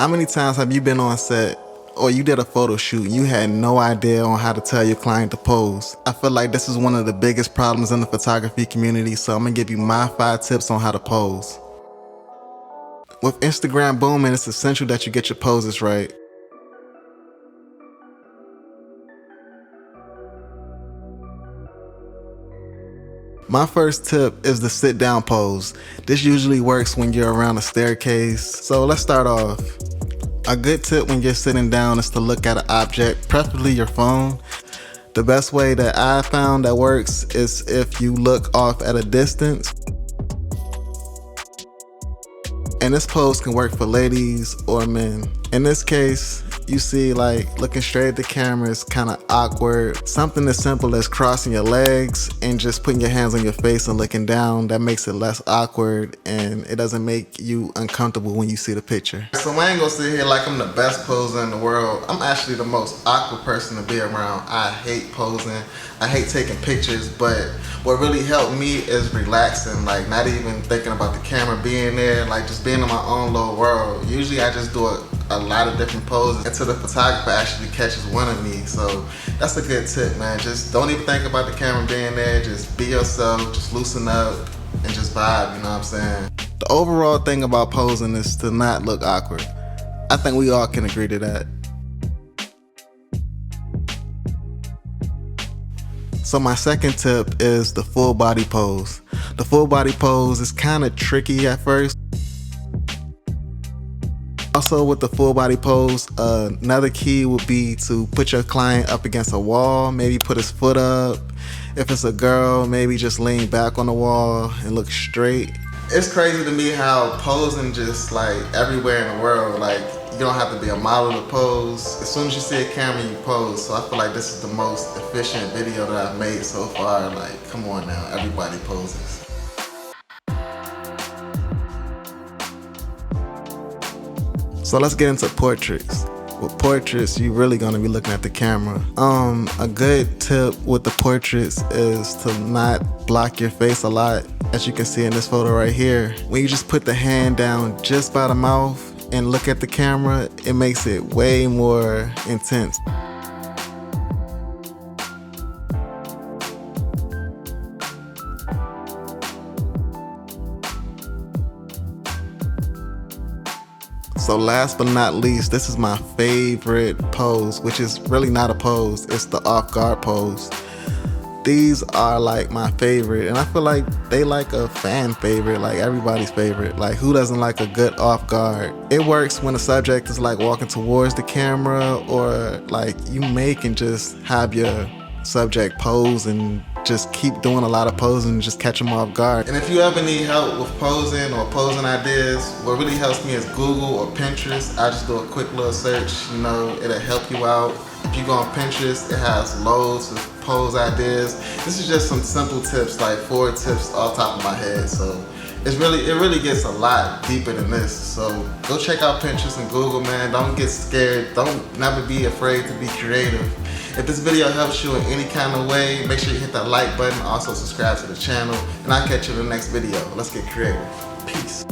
How many times have you been on set or you did a photo shoot and you had no idea on how to tell your client to pose? I feel like this is one of the biggest problems in the photography community, so I'm gonna give you my 5 tips on how to pose. With Instagram booming, it's essential that you get your poses right. My first tip is the sit down pose. This usually works when you're around a staircase. So let's start off. A good tip when you're sitting down is to look at an object, preferably your phone. The best way that I found that works is if you look off at a distance. And this pose can work for ladies or men. In this case, you see like looking straight at the camera is kind of awkward. Something as simple as crossing your legs and just putting your hands on your face and looking down, that makes it less awkward and it doesn't make you uncomfortable when you see the picture. So I ain't gonna sit here like I'm the best poser in the world. I'm actually the most awkward person to be around. I hate posing. I hate taking pictures, but what really helped me is relaxing, like not even thinking about the camera being there, like just being in my own little world. Usually I just do a lot of different poses until the photographer actually catches one of me. So that's a good tip, man. Just don't even think about the camera being there. Just be yourself, just loosen up and just vibe, you know what I'm saying? The overall thing about posing is to not look awkward. I think we all can agree to that. So my second tip is the full body pose. The full body pose is kind of tricky at first. Also with the full body pose, another key would be to put your client up against a wall, maybe put his foot up. If it's a girl, maybe just lean back on the wall and look straight. It's crazy to me how posing just like everywhere in the world, like you don't have to be a model to pose. As soon as you see a camera, you pose. So I feel like this is the most efficient video that I've made so far. Like, come on now, everybody poses. So let's get into portraits. With portraits, you're really gonna be looking at the camera. A good tip with the portraits is to not block your face a lot. As you can see in this photo right here, when you just put the hand down just by the mouth and look at the camera, it makes it way more intense. So last but not least, this is my favorite pose, which is really not a pose, it's the off guard pose. These are like my favorite, and I feel like they like a fan favorite, like everybody's favorite. Like who doesn't like a good off guard? It works when the subject is like walking towards the camera, or like you can just have your subject pose and just keep doing a lot of posing and just catch them off guard. And if you ever need help with posing or posing ideas, what really helps me is Google or Pinterest. I just do a quick little search, you know, it'll help you out. If you go on Pinterest, it has loads of pose ideas. This is just some simple tips, like 4 tips off the top of my head. So it really gets a lot deeper than this. So go check out Pinterest and Google, man. Don't get scared. Don't never be afraid to be creative. If this video helps you in any kind of way, make sure you hit that like button. Also subscribe to the channel, and I'll catch you in the next video. Let's get creative. Peace.